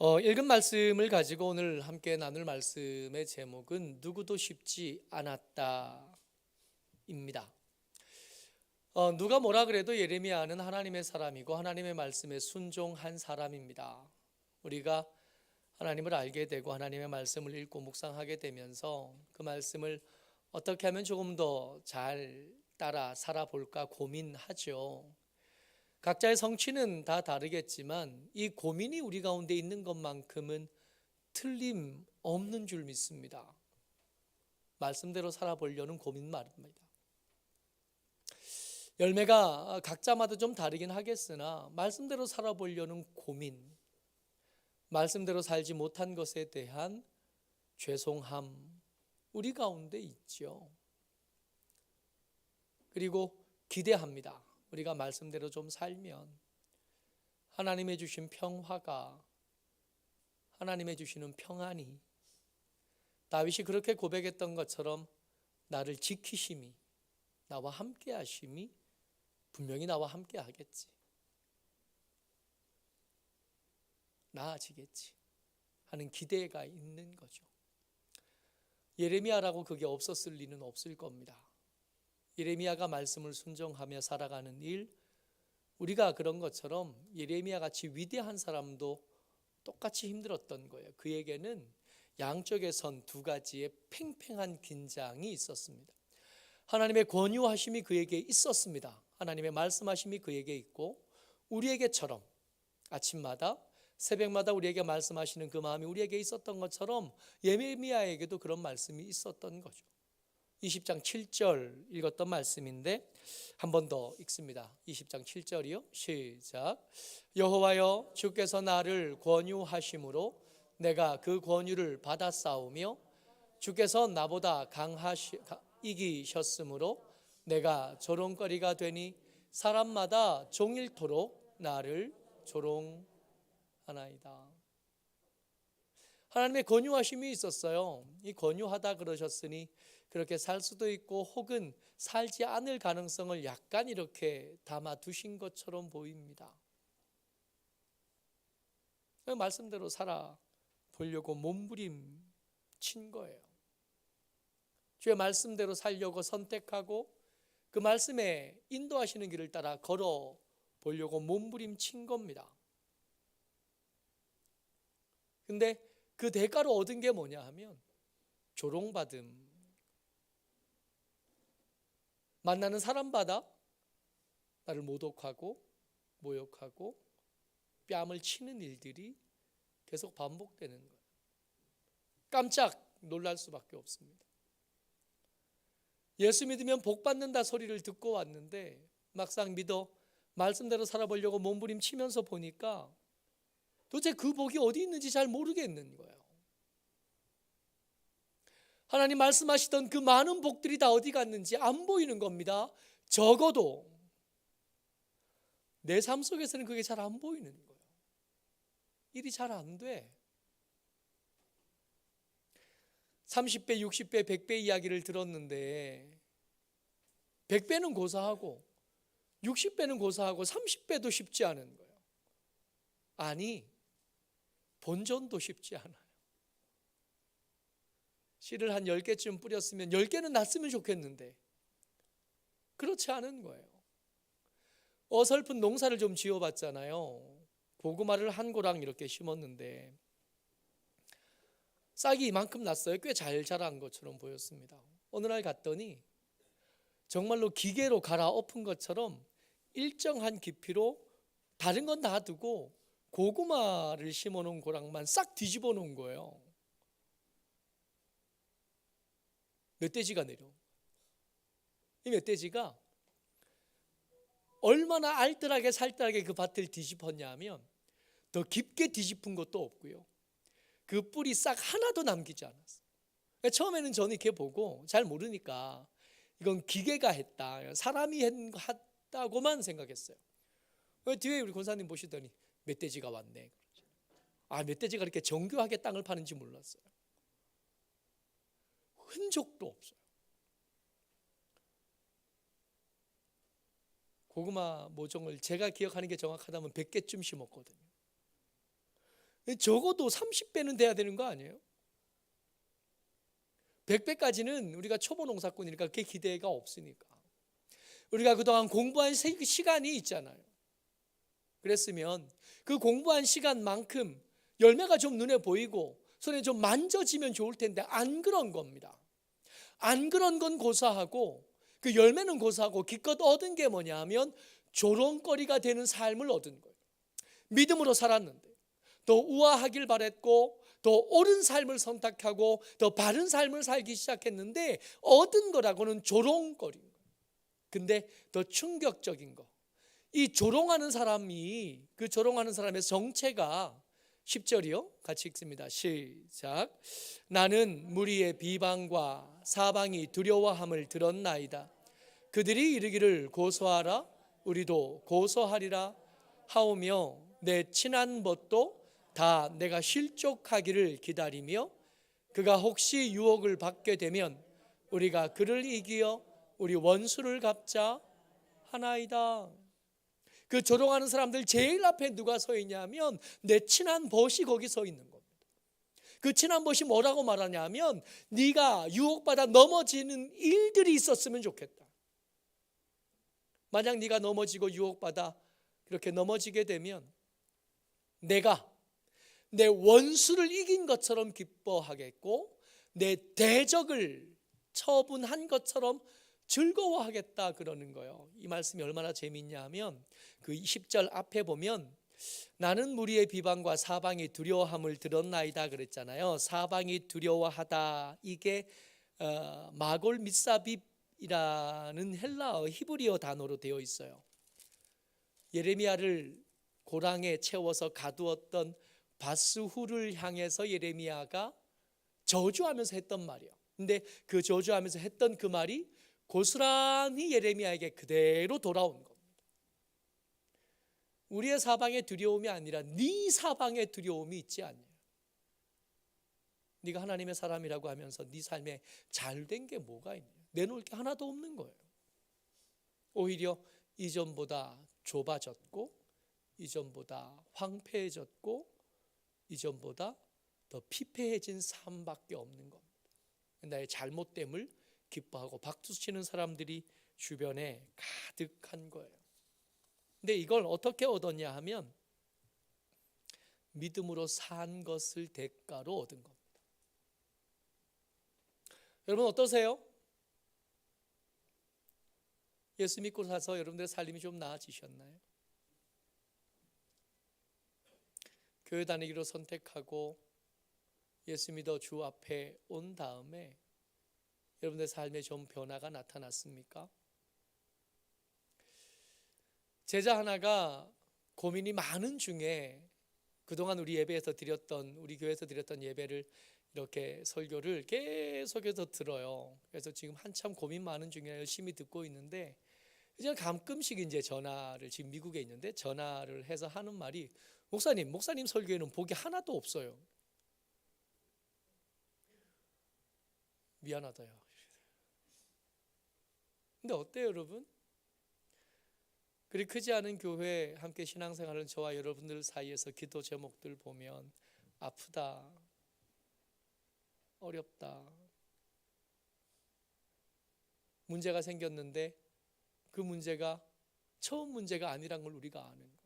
읽은 말씀을 가지고 오늘 함께 나눌 말씀의 제목은 누구도 쉽지 않았다입니다. 누가 뭐라 그래도 예레미야는 하나님의 사람이고 하나님의 말씀에 순종한 사람입니다. 우리가 하나님을 알게 되고 하나님의 말씀을 읽고 묵상하게 되면서 그 말씀을 어떻게 하면 조금 더 잘 따라 살아볼까 고민하죠. 각자의 성취는 다 다르겠지만 이 고민이 우리 가운데 있는 것만큼은 틀림없는 줄 믿습니다. 말씀대로 살아보려는 고민 말입니다. 열매가 각자마다 좀 다르긴 하겠으나 말씀대로 살아보려는 고민, 말씀대로 살지 못한 것에 대한 죄송함 우리 가운데 있죠. 그리고 기대합니다. 우리가 말씀대로 좀 살면 하나님의 주신 평화가, 하나님의 주시는 평안이 다윗이 그렇게 고백했던 것처럼 나를 지키심이, 나와 함께 하심이 분명히 나와 함께 하겠지, 나아지겠지 하는 기대가 있는 거죠. 예레미야라고 그게 없었을 리는 없을 겁니다. 예레미야가 말씀을 순종하며 살아가는 일, 우리가 그런 것처럼 예레미야 같이 위대한 사람도 똑같이 힘들었던 거예요. 그에게는 양쪽에 선 두 가지의 팽팽한 긴장이 있었습니다. 하나님의 권유하심이 그에게 있었습니다. 하나님의 말씀하심이 그에게 있고, 우리에게처럼 아침마다 새벽마다 우리에게 말씀하시는 그 마음이 우리에게 있었던 것처럼 예레미야에게도 그런 말씀이 있었던 거죠. 20장 7절 읽었던 말씀인데 한 번 더 읽습니다. 20장 7절이요. 시작. 여호와여, 주께서 나를 권유하심으로 내가 그 권유를 받아싸우며 주께서 나보다 이기셨으므로 내가 조롱거리가 되니 사람마다 종일토록 나를 조롱하나이다. 하나님의 권유하심이 있었어요. 이 권유하다 그러셨으니 그렇게 살 수도 있고 혹은 살지 않을 가능성을 약간 이렇게 담아 두신 것처럼 보입니다. 그 말씀대로 살아보려고 몸부림친 거예요. 주의 말씀대로 살려고 선택하고 그 말씀에 인도하시는 길을 따라 걸어보려고 몸부림친 겁니다. 근데 그 대가로 얻은 게 뭐냐 하면 조롱받음, 만나는 사람마다 나를 모독하고 모욕하고 뺨을 치는 일들이 계속 반복되는 거예요. 깜짝 놀랄 수밖에 없습니다. 예수 믿으면 복 받는다 소리를 듣고 왔는데 막상 믿어 말씀대로 살아보려고 몸부림치면서 보니까 도대체 그 복이 어디 있는지 잘 모르겠는 거예요. 하나님 말씀하시던 그 많은 복들이 다 어디 갔는지 안 보이는 겁니다. 적어도 내 삶 속에서는 그게 잘 안 보이는 거예요. 일이 잘 안 돼. 30배, 60배, 100배 이야기를 들었는데 100배는 고사하고 60배는 고사하고 30배도 쉽지 않은 거예요. 아니, 본전도 쉽지 않아요. 씨를 한 10개쯤 뿌렸으면 10개는 났으면 좋겠는데 그렇지 않은 거예요. 어설픈 농사를 좀 지어봤잖아요. 고구마를 한 고랑 이렇게 심었는데 싹이 이만큼 났어요. 꽤 잘 자란 것처럼 보였습니다. 어느 날 갔더니 정말로 기계로 갈아엎은 것처럼 일정한 깊이로 다른 건 다 두고 고구마를 심어놓은 고랑만 싹 뒤집어 놓은 거예요. 멧돼지가 내려온 거예요. 이 멧돼지가 얼마나 알뜰하게 살뜰하게 그 밭을 뒤집었냐 하면 더 깊게 뒤집은 것도 없고요, 그 뿌리 싹 하나도 남기지 않았어요. 그러니까 처음에는 저는 이렇게 보고 잘 모르니까 이건 기계가 했다, 사람이 했다고만 생각했어요. 뒤에 우리 권사님 보시더니 멧돼지가 왔네. 아, 멧돼지가 이렇게 정교하게 땅을 파는지 몰랐어요. 흔적도 없어요. 고구마 모종을 제가 기억하는 게 정확하다면 100개쯤 심었거든요. 적어도 30배는 돼야 되는 거 아니에요? 100배까지는 우리가 초보 농사꾼이니까 그렇게 기대가 없으니까. 우리가 그동안 공부한 시간이 있잖아요. 그랬으면 그 공부한 시간만큼 열매가 좀 눈에 보이고 손에 좀 만져지면 좋을 텐데 안 그런 겁니다. 안 그런 건 고사하고 그 열매는 고사하고 기껏 얻은 게 뭐냐 하면 조롱거리가 되는 삶을 얻은 거예요. 믿음으로 살았는데 더 우아하길 바랬고 더 옳은 삶을 선택하고 더 바른 삶을 살기 시작했는데 얻은 거라고는 조롱거리인 거예요. 근데 더 충격적인 거, 이 조롱하는 사람이, 그 조롱하는 사람의 정체가 10절이요. 같이 읽습니다. 시작. 나는 무리의 비방과 사방이 두려워함을 들었나이다. 그들이 이르기를 고소하라, 우리도 고소하리라 하오며 내 친한 벗도 다 내가 실족하기를 기다리며 그가 혹시 유혹을 받게 되면 우리가 그를 이기어 우리 원수를 갚자 하나이다. 그 조롱하는 사람들 제일 앞에 누가 서 있냐면 내 친한 벗이 거기 서 있는 겁니다. 그 친한 벗이 뭐라고 말하냐면 네가 유혹받아 넘어지는 일들이 있었으면 좋겠다. 만약 네가 넘어지고 유혹받아 그렇게 넘어지게 되면 내가 내 원수를 이긴 것처럼 기뻐하겠고 내 대적을 처분한 것처럼 즐거워하겠다 그러는 거예요. 이 말씀이 얼마나 재미있냐 하면 그 10절 앞에 보면 나는 무리의 비방과 사방이 두려워함을 들었나이다 그랬잖아요. 사방이 두려워하다, 이게 마골 미사빕이라는 헬라어 히브리어 단어로 되어 있어요. 예레미야를 고랑에 채워서 가두었던 바스후를 향해서 예레미야가 저주하면서 했던 말이에요. 근데 그 저주하면서 했던 그 말이 고스란히 예레미야에게 그대로 돌아온 겁니다. 우리의 사방에 두려움이 아니라 네 사방에 두려움이 있지 않냐. 네가 하나님의 사람이라고 하면서 네 삶에 잘된 게 뭐가 있냐. 내놓을 게 하나도 없는 거예요. 오히려 이전보다 좁아졌고 이전보다 황폐해졌고 이전보다 더 피폐해진 삶밖에 없는 겁니다. 나의 잘못됨을 기뻐하고 박수치는 사람들이 주변에 가득한 거예요. 근데 이걸 어떻게 얻었냐 하면 믿음으로 산 것을 대가로 얻은 겁니다. 여러분 어떠세요? 예수 믿고 사서 여러분들의 삶이 좀 나아지셨나요? 교회 다니기로 선택하고 예수 믿어 주 앞에 온 다음에 여러분의 삶에 좀 변화가 나타났습니까? 제자 하나가 고민이 많은 중에 그동안 우리 예배에서 드렸던, 우리 교회에서 드렸던 예배를 이렇게 설교를 계속해서 들어요. 그래서 지금 한참 고민 많은 중에 열심히 듣고 있는데 이제 가끔씩 이제 전화를, 지금 미국에 있는데 전화를 해서 하는 말이 목사님 설교에는 복이 하나도 없어요. 미안하다요. 근데 어때요 여러분? 그리 크지 않은 교회 함께 신앙생활을 저와 여러분들 사이에서 기도 제목들 보면 아프다, 어렵다, 문제가 생겼는데 그 문제가 처음 문제가 아니란 걸 우리가 아는 거예요.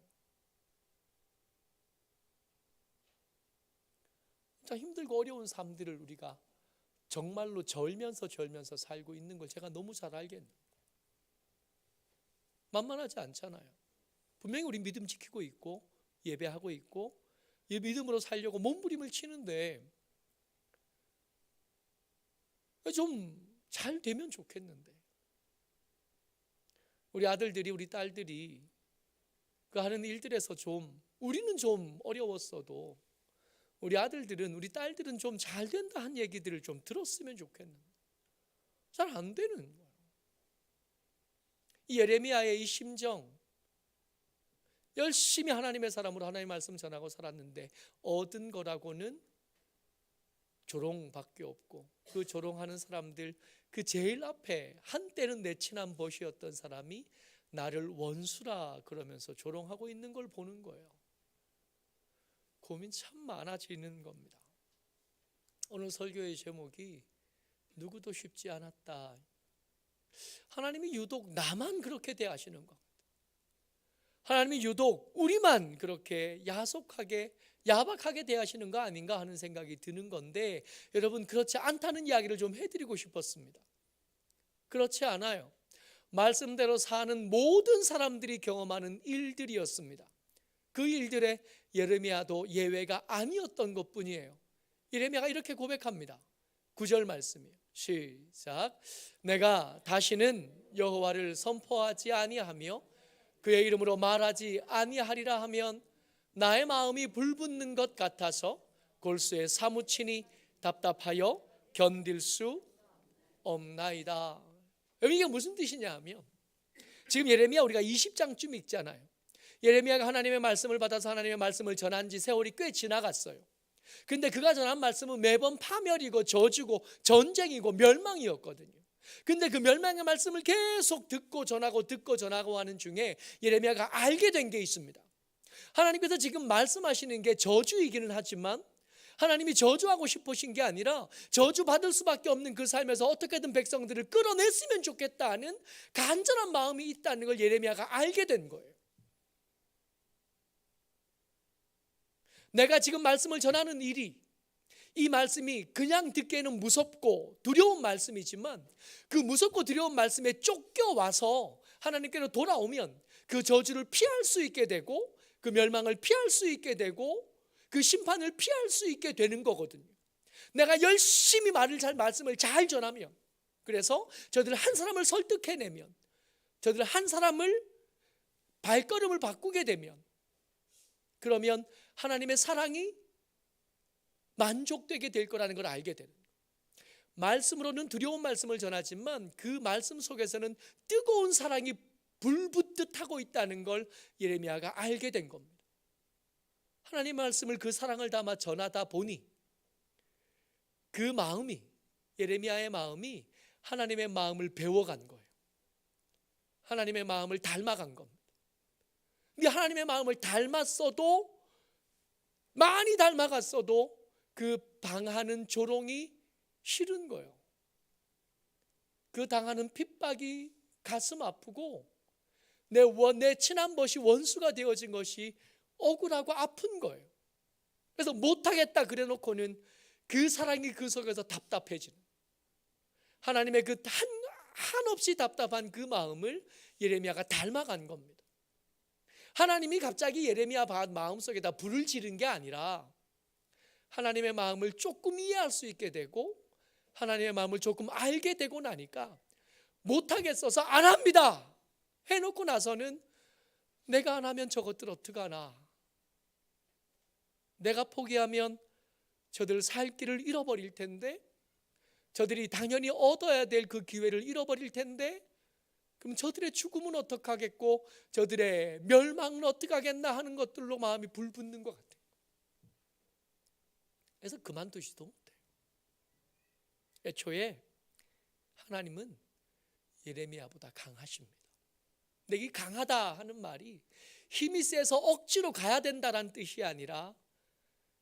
참 힘들고 어려운 삶들을 우리가 정말로 절면서 살고 있는 걸 제가 너무 잘 알겠네요. 만만하지 않잖아요. 분명히 우리 믿음 지키고 있고 예배하고 있고 이 믿음으로 살려고 몸부림을 치는데 좀 잘 되면 좋겠는데 우리 아들들이 우리 딸들이 그 하는 일들에서 좀 우리는 좀 어려웠어도 우리 아들들은 우리 딸들은 좀 잘 된다 한 얘기들을 좀 들었으면 좋겠는데 잘 안 되는 거예요. 이 예레미야의 이 심정, 열심히 하나님의 사람으로 하나님의 말씀 전하고 살았는데 얻은 거라고는 조롱밖에 없고 그 조롱하는 사람들 그 제일 앞에 한때는 내 친한 벗이었던 사람이 나를 원수라 그러면서 조롱하고 있는 걸 보는 거예요. 고민 참 많아지는 겁니다. 오늘 설교의 제목이 누구도 쉽지 않았다. 하나님이 유독 나만 그렇게 대하시는 겁니다. 하나님이 유독 우리만 그렇게 야박하게 대하시는 거 아닌가 하는 생각이 드는 건데, 여러분 그렇지 않다는 이야기를 좀 해드리고 싶었습니다. 그렇지 않아요. 말씀대로 사는 모든 사람들이 경험하는 일들이었습니다. 그 일들에 예레미야도 예외가 아니었던 것뿐이에요. 예레미야가 이렇게 고백합니다. 9절 말씀이에요. 시작. 내가 다시는 여호와를 선포하지 아니하며 그의 이름으로 말하지 아니하리라 하면 나의 마음이 불붙는 것 같아서 골수에 사무치니 답답하여 견딜 수 없나이다. 여러분 이게 무슨 뜻이냐 하면, 지금 예레미야 우리가 20장쯤 읽잖아요. 예레미야가 하나님의 말씀을 받아서 하나님의 말씀을 전한 지 세월이 꽤 지나갔어요. 근데 그가 전한 말씀은 매번 파멸이고 저주고 전쟁이고 멸망이었거든요. 근데 그 멸망의 말씀을 계속 듣고 전하고 하는 중에 예레미야가 알게 된 게 있습니다. 하나님께서 지금 말씀하시는 게 저주이기는 하지만 하나님이 저주하고 싶으신 게 아니라 저주받을 수밖에 없는 그 삶에서 어떻게든 백성들을 끌어냈으면 좋겠다는 간절한 마음이 있다는 걸 예레미야가 알게 된 거예요. 내가 지금 말씀을 전하는 일이, 이 말씀이 그냥 듣기에는 무섭고 두려운 말씀이지만 그 무섭고 두려운 말씀에 쫓겨와서 하나님께로 돌아오면 그 저주를 피할 수 있게 되고 그 멸망을 피할 수 있게 되고 그 심판을 피할 수 있게 되는 거거든요. 내가 열심히 말씀을 잘 전하면, 그래서 저들 한 사람을 설득해내면, 저들 한 사람을 발걸음을 바꾸게 되면, 그러면 하나님의 사랑이 만족되게 될 거라는 걸 알게 되는 거예요. 말씀으로는 두려운 말씀을 전하지만 그 말씀 속에서는 뜨거운 사랑이 불붙듯 하고 있다는 걸 예레미야가 알게 된 겁니다. 하나님 말씀을 그 사랑을 담아 전하다 보니 그 마음이, 예레미야의 마음이 하나님의 마음을 배워간 거예요. 하나님의 마음을 닮아간 겁니다. 근데 하나님의 마음을 많이 닮아갔어도 그 당하는 조롱이 싫은 거예요. 그 당하는 핍박이 가슴 아프고 내 친한 벗이 원수가 되어진 것이 억울하고 아픈 거예요. 그래서 못하겠다 그래 놓고는 그 사랑이 그 속에서 답답해지는, 하나님의 그 한없이 답답한 그 마음을 예레미야가 닮아간 겁니다. 하나님이 갑자기 예레미야 마음속에다 불을 지른 게 아니라 하나님의 마음을 조금 이해할 수 있게 되고 하나님의 마음을 조금 알게 되고 나니까 못하겠어서 안 합니다 해놓고 나서는 내가 안 하면 저것들 어떡하나, 내가 포기하면 저들 살 길을 잃어버릴 텐데, 저들이 당연히 얻어야 될 그 기회를 잃어버릴 텐데, 그럼 저들의 죽음은 어떡하겠고 저들의 멸망은 어떡하겠나 하는 것들로 마음이 불붙는 것 같아요. 그래서 그만두지도 못해요. 애초에 하나님은 예레미야보다 강하십니다. 근데 이 강하다 하는 말이 힘이 세서 억지로 가야 된다는 뜻이 아니라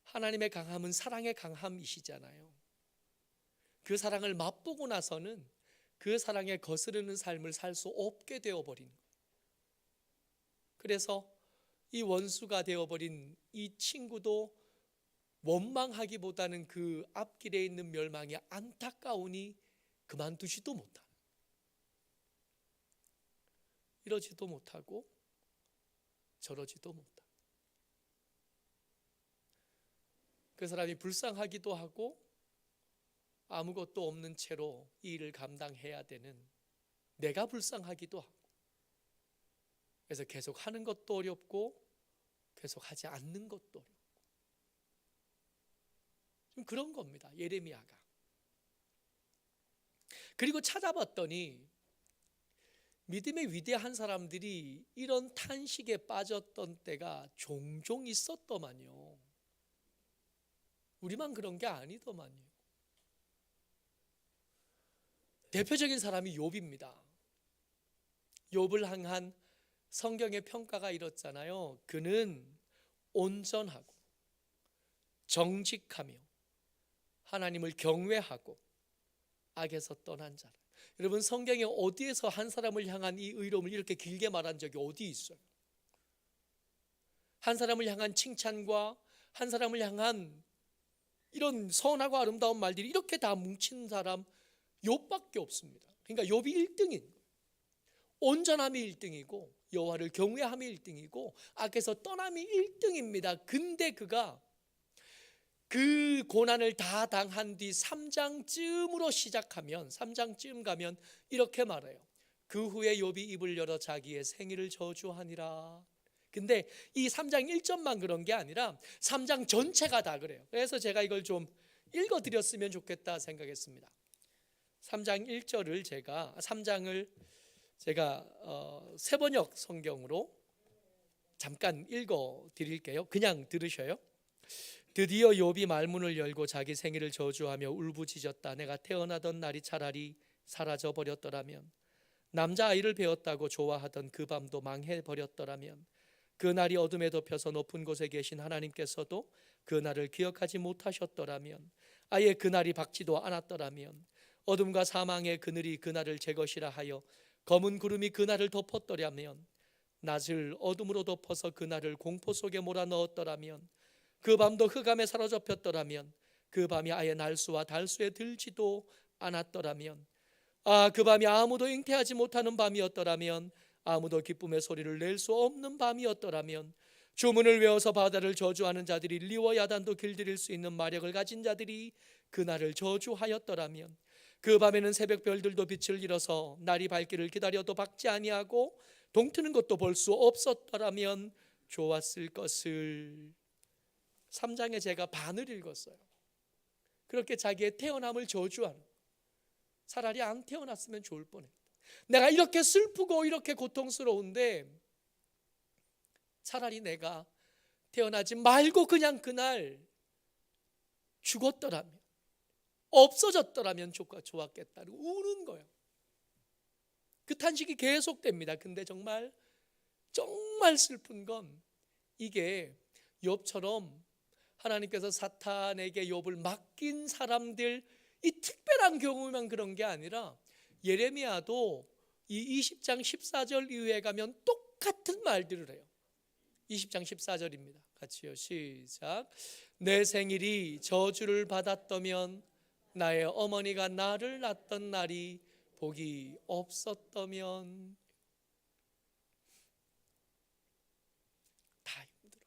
하나님의 강함은 사랑의 강함이시잖아요. 그 사랑을 맛보고 나서는 그 사랑에 거스르는 삶을 살 수 없게 되어버린 거예요. 그래서 이 원수가 되어버린 이 친구도 원망하기보다는 그 앞길에 있는 멸망이 안타까우니 그만두지도 못하는, 이러지도 못하고 저러지도 못하고, 그 사람이 불쌍하기도 하고 아무것도 없는 채로 이 일을 감당해야 되는 내가 불쌍하기도 하고, 그래서 계속 하는 것도 어렵고 계속 하지 않는 것도 어렵고, 좀 그런 겁니다, 예레미야가. 그리고 찾아봤더니 믿음의 위대한 사람들이 이런 탄식에 빠졌던 때가 종종 있었더만요. 우리만 그런 게 아니더만요. 대표적인 사람이 욥입니다. 욥을 향한 성경의 평가가 이렇잖아요. 그는 온전하고 정직하며 하나님을 경외하고 악에서 떠난 자라. 여러분, 성경에 어디에서 한 사람을 향한 이 의로움을 이렇게 길게 말한 적이 어디 있어요? 한 사람을 향한 칭찬과 한 사람을 향한 이런 선하고 아름다운 말들이 이렇게 다 뭉친 사람 욥밖에 없습니다. 그러니까 욥이 1등인 거예요. 온전함이 1등이고 여호와를 경외함이 1등이고 악에서 떠남이 1등입니다. 근데 그가 그 고난을 다 당한 뒤 3장쯤으로 시작하면 3장쯤 가면 이렇게 말해요. 그 후에 욥이 입을 열어 자기의 생일을 저주하니라. 근데 이 3장 1절만 그런 게 아니라 3장 전체가 다 그래요. 그래서 제가 이걸 좀 읽어드렸으면 좋겠다 생각했습니다. 3장 1절을 제가 3장을 제가 세번역 성경으로 잠깐 읽어드릴게요. 그냥 들으셔요. 드디어 욥이 말문을 열고 자기 생일을 저주하며 울부짖었다. 내가 태어나던 날이 차라리 사라져버렸더라면, 남자아이를 배웠다고 좋아하던 그 밤도 망해버렸더라면, 그 날이 어둠에 덮여서 높은 곳에 계신 하나님께서도 그 날을 기억하지 못하셨더라면, 아예 그 날이 밝지도 않았더라면, 어둠과 사망의 그늘이 그 날을 제 것이라 하여 검은 구름이 그 날을 덮었더라면, 낮을 어둠으로 덮어서 그 날을 공포 속에 몰아넣었더라면, 그 밤도 흑암에 사로잡혔더라면, 그 밤이 아예 날수와 달수에 들지도 않았더라면, 그 밤이 아무도 잉태하지 못하는 밤이었더라면, 아무도 기쁨의 소리를 낼 수 없는 밤이었더라면, 주문을 외워서 바다를 저주하는 자들이 리워 야단도 길들일 수 있는 마력을 가진 자들이 그날을 저주하였더라면, 그 밤에는 새벽별들도 빛을 잃어서 날이 밝기를 기다려도 밝지 아니하고 동트는 것도 볼 수 없었더라면 좋았을 것을. 3장에 제가 반을 읽었어요. 그렇게 자기의 태어남을 저주하는, 차라리 안 태어났으면 좋을 뻔했다. 내가 이렇게 슬프고 이렇게 고통스러운데 차라리 내가 태어나지 말고 그냥 그날 죽었더라면, 없어졌더라면 좋았겠다. 우는 거예요. 그 탄식이 계속됩니다. 근데 정말 슬픈 건 이게 욥처럼 하나님께서 사탄에게 욥을 맡긴 사람들, 이 특별한 경우만 그런 게 아니라 예레미야도 이 20장 14절 이후에 가면 똑같은 말들을 해요. 20장 14절입니다. 같이요. 시작. 내 생일이 저주를 받았다면, 나의 어머니가 나를 낳던 날이 복이 없었다면. 다 힘들어요.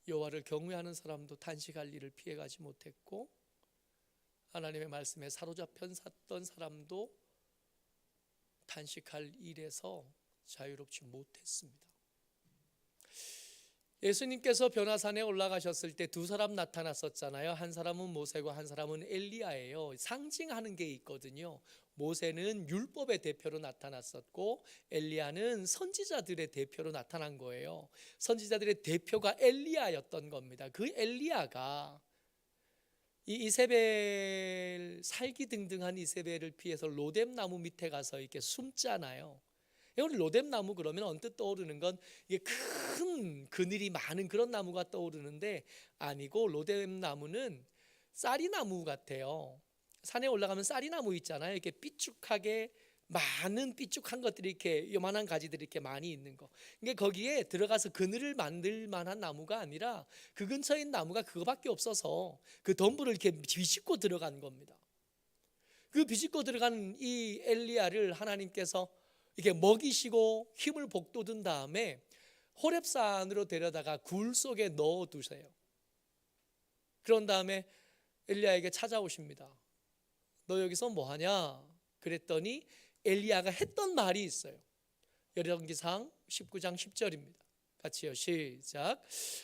여호와를 경외하는 사람도 탄식할 일을 피해가지 못했고, 하나님의 말씀에 사로잡혀 샀던 사람도 탄식할 일에서 자유롭지 못했습니다. 예수님께서 변화산에 올라가셨을 때 두 사람 나타났었잖아요. 한 사람은 모세고 한 사람은 엘리야예요. 상징하는 게 있거든요. 모세는 율법의 대표로 나타났었고 엘리야는 선지자들의 대표로 나타난 거예요. 선지자들의 대표가 엘리야였던 겁니다. 그 엘리야가 이 이세벨, 살기등등한 이세벨을 피해서 로뎀나무 밑에 가서 이렇게 숨잖아요. 우리 로뎀나무 그러면 언뜻 떠오르는 건 이게 큰 그늘이 많은 그런 나무가 떠오르는데, 아니고 로뎀나무는 쌀이나무 같아요. 산에 올라가면 쌀이나무 있잖아요. 이렇게 삐쭉하게 많은 삐쭉한 것들이 이렇게 요만한 가지들이 이렇게 많이 있는 거. 그러니까 거기에 들어가서 그늘을 만들 만한 나무가 아니라 그 근처에 있는 나무가 그거밖에 없어서 그 덤불을 이렇게 비집고 들어간 겁니다. 그 비집고 들어간 이 엘리야를 하나님께서 이렇게 먹이시고 힘을 북돋은 다음에 호렙산으로 데려다가 굴 속에 넣어두세요. 그런 다음에 엘리야에게 찾아오십니다. 너 여기서 뭐하냐? 그랬더니 엘리야가 했던 말이 있어요. 열왕기상 19장 10절입니다. 같이요. 시작.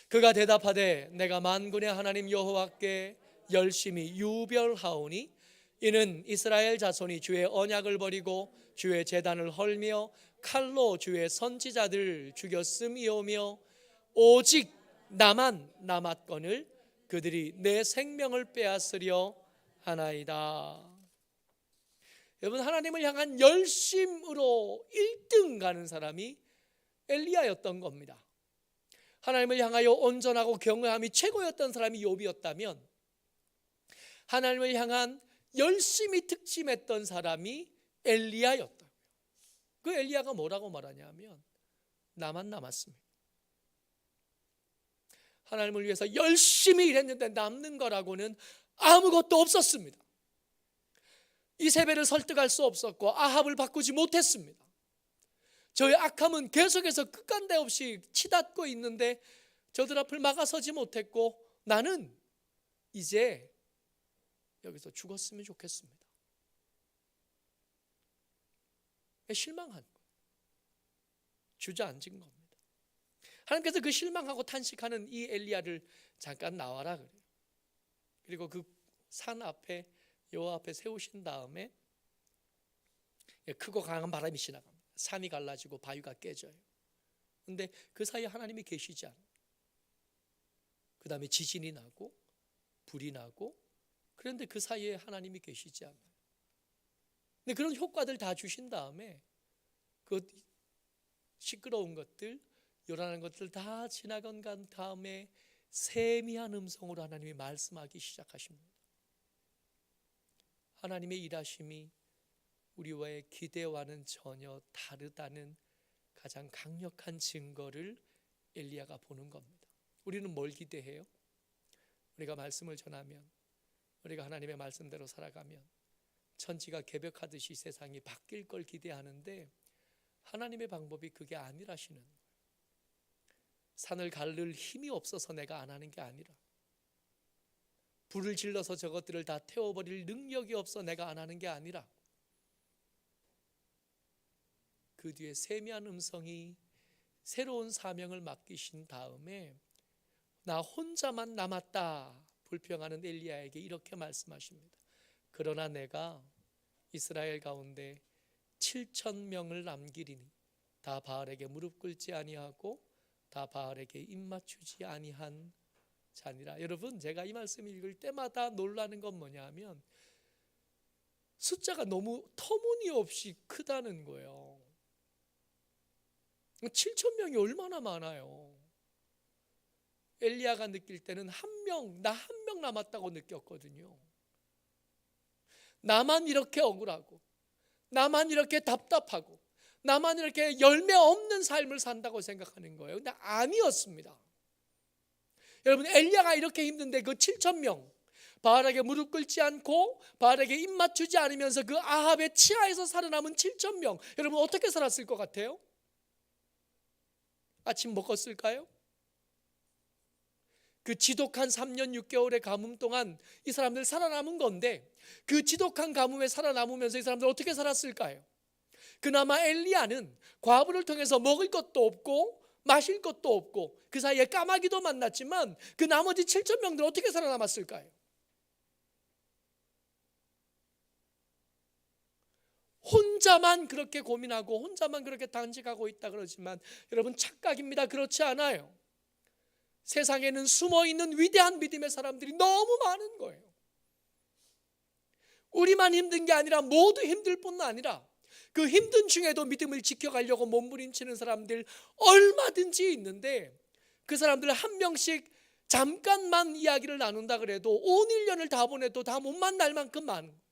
그가 대답하되 내가 만군의 하나님 여호와께 열심히 유별하오니, 이는 이스라엘 자손이 주의 언약을 버리고 주의 제단을 헐며 칼로 주의 선지자들 죽였음이오며, 오직 나만 남았거늘 그들이 내 생명을 빼앗으려 하나이다. 여러분, 하나님을 향한 열심으로 1등 가는 사람이 엘리야였던 겁니다. 하나님을 향하여 온전하고 경외함이 최고였던 사람이 욥이었다면, 하나님을 향한 열심히 특심했던 사람이 엘리야였다고요. 그 엘리야가 뭐라고 말하냐면 나만 남았습니다. 하나님을 위해서 열심히 일했는데 남는 거라고는 아무것도 없었습니다. 이세벨을 설득할 수 없었고 아합을 바꾸지 못했습니다. 저의 악함은 계속해서 끝간데 없이 치닫고 있는데 저들 앞을 막아서지 못했고 나는 이제 여기서 죽었으면 좋겠습니다. 실망한 거예요. 주저앉은 겁니다. 하나님께서 그 실망하고 탄식하는 이 엘리야를 잠깐 나와라 그래요. 그리고 그 산 앞에 여호와 앞에 세우신 다음에 크고 강한 바람이 지나갑니다. 산이 갈라지고 바위가 깨져요. 그런데 그 사이에 하나님이 계시지 않아요. 그 다음에 지진이 나고 불이 나고, 그런데 그 사이에 하나님이 계시지 않아요. 근데 그런 효과들 다 주신 다음에 그 시끄러운 것들, 요란한 것들 다 지나간 다음에 세미한 음성으로 하나님이 말씀하기 시작하십니다. 하나님의 일하심이 우리와의 기대와는 전혀 다르다는 가장 강력한 증거를 엘리야가 보는 겁니다. 우리는 뭘 기대해요? 우리가 말씀을 전하면, 우리가 하나님의 말씀대로 살아가면 천지가 개벽하듯이 세상이 바뀔 걸 기대하는데 하나님의 방법이 그게 아니라시는 거예요. 산을 가를 힘이 없어서 내가 안 하는 게 아니라, 불을 질러서 저것들을 다 태워버릴 능력이 없어 내가 안 하는 게 아니라, 그 뒤에 세미한 음성이 새로운 사명을 맡기신 다음에 나 혼자만 남았다 불평하는 엘리야에게 이렇게 말씀하십니다. 그러나 내가 이스라엘 가운데 7,000명을 남기리니 다 바알에게 무릎 꿇지 아니하고 다 바알에게 입맞추지 아니한 자니라. 여러분, 제가 이 말씀 읽을 때마다 놀라는 건 뭐냐 하면 숫자가 너무 터무니없이 크다는 거예요. 7,000명이 얼마나 많아요. 엘리야가 느낄 때는 나 한 명 남았다고 느꼈거든요. 나만 이렇게 억울하고, 나만 이렇게 답답하고, 나만 이렇게 열매 없는 삶을 산다고 생각하는 거예요. 근데 아니었습니다. 여러분, 엘리야가 이렇게 힘든데 그 7,000명 바알에게 무릎 꿇지 않고 바알에게 입 맞추지 않으면서 그 아합의 치하에서 살아남은 7,000명, 여러분 어떻게 살았을 것 같아요? 아침 먹었을까요? 그 지독한 3년 6개월의 가뭄 동안 이 사람들 살아남은 건데, 그 지독한 가뭄에 살아남으면서 이 사람들 어떻게 살았을까요? 그나마 엘리야는 과부를 통해서 먹을 것도 없고 마실 것도 없고 그 사이에 까마귀도 만났지만 그 나머지 7,000명들 어떻게 살아남았을까요? 혼자만 그렇게 고민하고 혼자만 그렇게 단식하고 있다 그러지만 여러분, 착각입니다. 그렇지 않아요. 세상에는 숨어있는 위대한 믿음의 사람들이 너무 많은 거예요. 우리만 힘든 게 아니라 모두 힘들 뿐 아니라 그 힘든 중에도 믿음을 지켜가려고 몸부림치는 사람들 얼마든지 있는데, 그 사람들 한 명씩 잠깐만 이야기를 나눈다 그래도 온 1년을 다 보내도 다 못 만날 만큼 많은 거예요.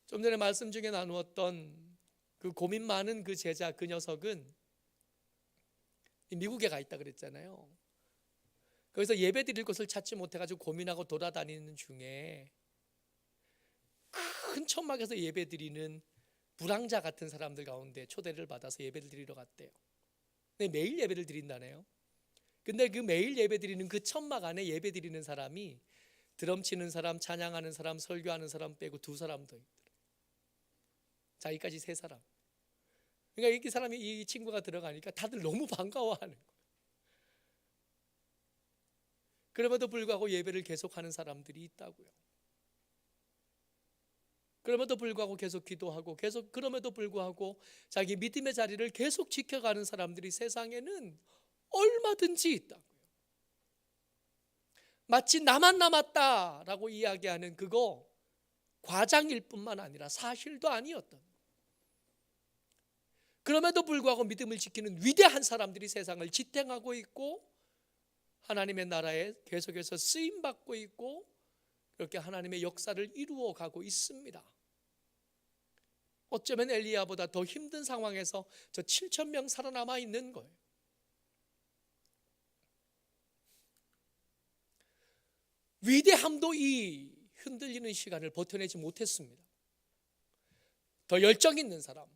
좀 전에 말씀 중에 나누었던 그 고민 많은 그 제자, 그 녀석은 미국에 가 있다 그랬잖아요. 거기서 예배 드릴 곳을 찾지 못해가지고 고민하고 돌아다니는 중에 큰 천막에서 예배 드리는 불황자 같은 사람들 가운데 초대를 받아서 예배를 드리러 갔대요. 근데 매일 예배를 드린다네요. 근데 그 매일 예배 드리는 그 천막 안에 예배 드리는 사람이 드럼 치는 사람, 찬양하는 사람, 설교하는 사람 빼고 2사람 더 있더래요. 자기까지 3사람. 그러니까 이 친구가 들어가니까 다들 너무 반가워하는 거예요. 그럼에도 불구하고 예배를 계속하는 사람들이 있다고요. 그럼에도 불구하고 계속 기도하고 그럼에도 불구하고 자기 믿음의 자리를 계속 지켜가는 사람들이 세상에는 얼마든지 있다고요. 마치 나만 남았다라고 이야기하는 그거 과장일 뿐만 아니라 사실도 아니었던 거예요. 그럼에도 불구하고 믿음을 지키는 위대한 사람들이 세상을 지탱하고 있고 하나님의 나라에 계속해서 쓰임받고 있고 그렇게 하나님의 역사를 이루어 가고 있습니다. 어쩌면 엘리야보다 더 힘든 상황에서 저 7천 명 살아남아 있는 거예요. 위대함도 이 흔들리는 시간을 버텨내지 못했습니다. 더 열정 있는 사람,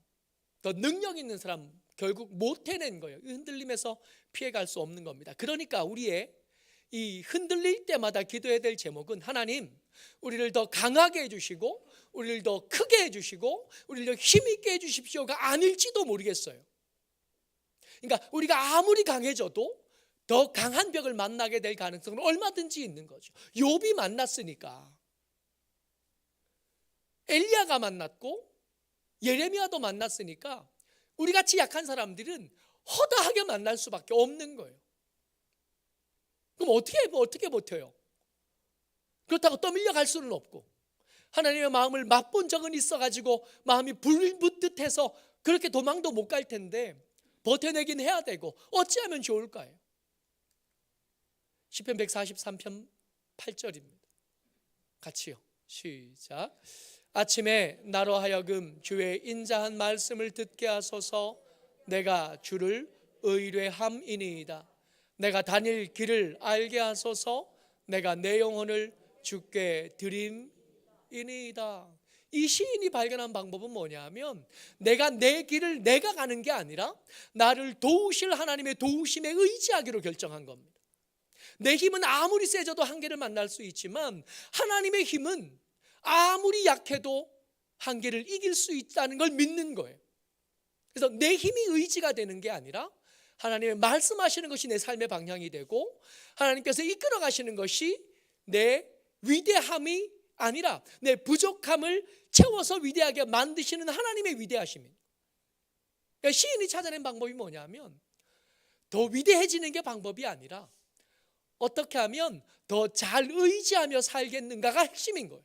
더 능력 있는 사람 결국 못 해낸 거예요. 흔들림에서 피해갈 수 없는 겁니다. 그러니까 우리의 이 흔들릴 때마다 기도해야 될 제목은 하나님 우리를 더 강하게 해주시고 우리를 더 크게 해주시고 우리를 더 힘있게 해주십시오가 아닐지도 모르겠어요. 그러니까 우리가 아무리 강해져도 더 강한 벽을 만나게 될 가능성은 얼마든지 있는 거죠. 욥이 만났으니까, 엘리야가 만났고 예레미야도 만났으니까 우리같이 약한 사람들은 허다하게 만날 수밖에 없는 거예요. 그럼 어떻게 버텨요? 그렇다고 떠밀려 갈 수는 없고 하나님의 마음을 맛본 적은 있어가지고 마음이 불붙듯해서 그렇게 도망도 못 갈 텐데 버텨내긴 해야 되고 어찌하면 좋을까요? 시편 143편 8절입니다. 같이요. 시작. 아침에 나로 하여금 주의 인자한 말씀을 듣게 하소서. 내가 주를 의뢰함이니이다. 내가 다닐 길을 알게 하소서. 내가 내 영혼을 주께 드림이니이다. 이 시인이 발견한 방법은 뭐냐면 내가 내 길을 내가 가는 게 아니라 나를 도우실 하나님의 도우심에 의지하기로 결정한 겁니다. 내 힘은 아무리 세져도 한계를 만날 수 있지만 하나님의 힘은 아무리 약해도 한계를 이길 수 있다는 걸 믿는 거예요. 그래서 내 힘이 의지가 되는 게 아니라 하나님의 말씀하시는 것이 내 삶의 방향이 되고 하나님께서 이끌어 가시는 것이 내 위대함이 아니라 내 부족함을 채워서 위대하게 만드시는 하나님의 위대하심입니다. 그러니까 시인이 찾아낸 방법이 뭐냐면 더 위대해지는 게 방법이 아니라 어떻게 하면 더 잘 의지하며 살겠는가가 핵심인 거예요.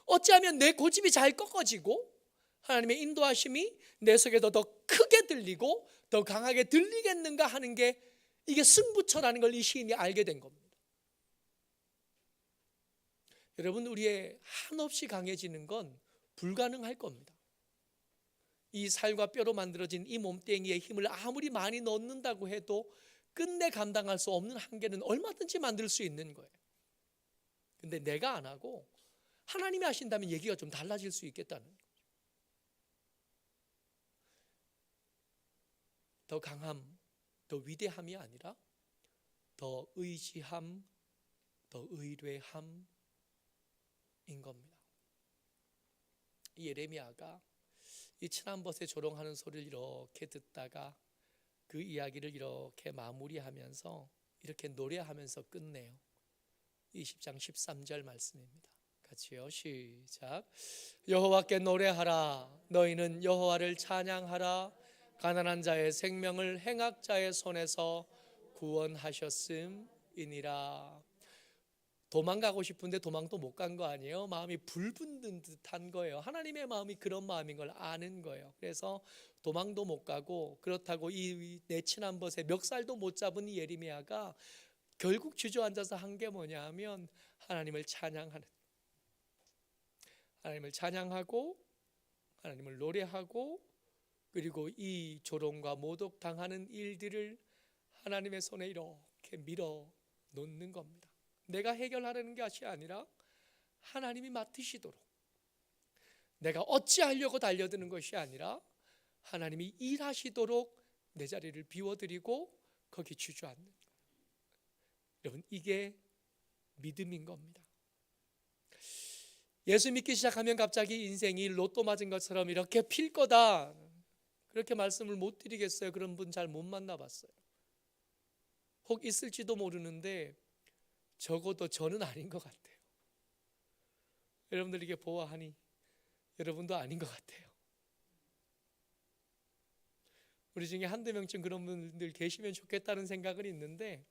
어찌하면 내 고집이 잘 꺾어지고 하나님의 인도하심이 내 속에도 더 크게 들리고 더 강하게 들리겠는가 하는 게 이게 승부처라는 걸 이 시인이 알게 된 겁니다. 여러분, 우리의 한없이 강해지는 건 불가능할 겁니다. 이 살과 뼈로 만들어진 이 몸뚱이에 힘을 아무리 많이 넣는다고 해도 끝내 감당할 수 없는 한계는 얼마든지 만들 수 있는 거예요. 근데 내가 안 하고 하나님이 하신다면 얘기가 좀 달라질 수 있겠다는 거죠. 더 강함, 더 위대함이 아니라 더 의지함, 더 의뢰함인 겁니다. 이 예레미야가 이 친한벗에 조롱하는 소리를 이렇게 듣다가 그 이야기를 이렇게 마무리하면서 이렇게 노래하면서 끝내요. 20장 13절 말씀입니다. 같이요. 시작. 여호와께 노래하라. 너희는 여호와를 찬양하라. 가난한 자의 생명을 행악자의 손에서 구원하셨음이니라. 도망가고 싶은데 도망도 못 간 거 아니에요? 마음이 불붙는 듯한 거예요. 하나님의 마음이 그런 마음인 걸 아는 거예요. 그래서 도망도 못 가고 그렇다고 이 내 친한 벗에 멱살도 못 잡은 이 예레미야가 결국 주저앉아서 한 게 뭐냐 하면 하나님을 찬양하는, 하나님을 찬양하고 하나님을 노래하고 그리고 이 조롱과 모독 당하는 일들을 하나님의 손에 이렇게 밀어 놓는 겁니다. 내가 해결하려는 것이 아니라 하나님이 맡으시도록, 내가 어찌하려고 달려드는 것이 아니라 하나님이 일하시도록 내 자리를 비워드리고 거기 주저앉는 거예요. 여러분, 이게 믿음인 겁니다. 예수 믿기 시작하면 갑자기 인생이 로또 맞은 것처럼 이렇게 필 거다, 그렇게 말씀을 못 드리겠어요. 그런 분 잘 못 만나봤어요. 혹 있을지도 모르는데 적어도 저는 아닌 것 같아요. 여러분들 이게 보아하니 여러분도 아닌 것 같아요. 우리 중에 한두 명쯤 그런 분들 계시면 좋겠다는 생각은 있는데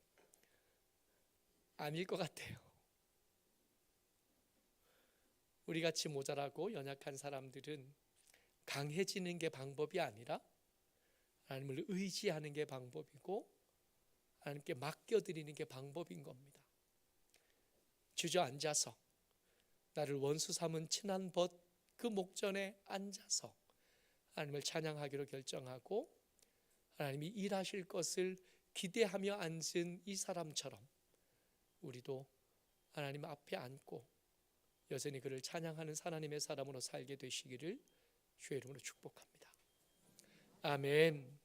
아닐 것 같아요. 우리같이 모자라고 연약한 사람들은 강해지는 게 방법이 아니라 하나님을 의지하는 게 방법이고 하나님께 맡겨드리는 게 방법인 겁니다. 주저앉아서 나를 원수 삼은 친한 벗 그 목전에 앉아서 하나님을 찬양하기로 결정하고 하나님이 일하실 것을 기대하며 앉은 이 사람처럼 우리도 하나님 앞에 앉고 여전히 그를 찬양하는 하나님의 사람으로 살게 되시기를 주의 이름으로 축복합니다. 아멘.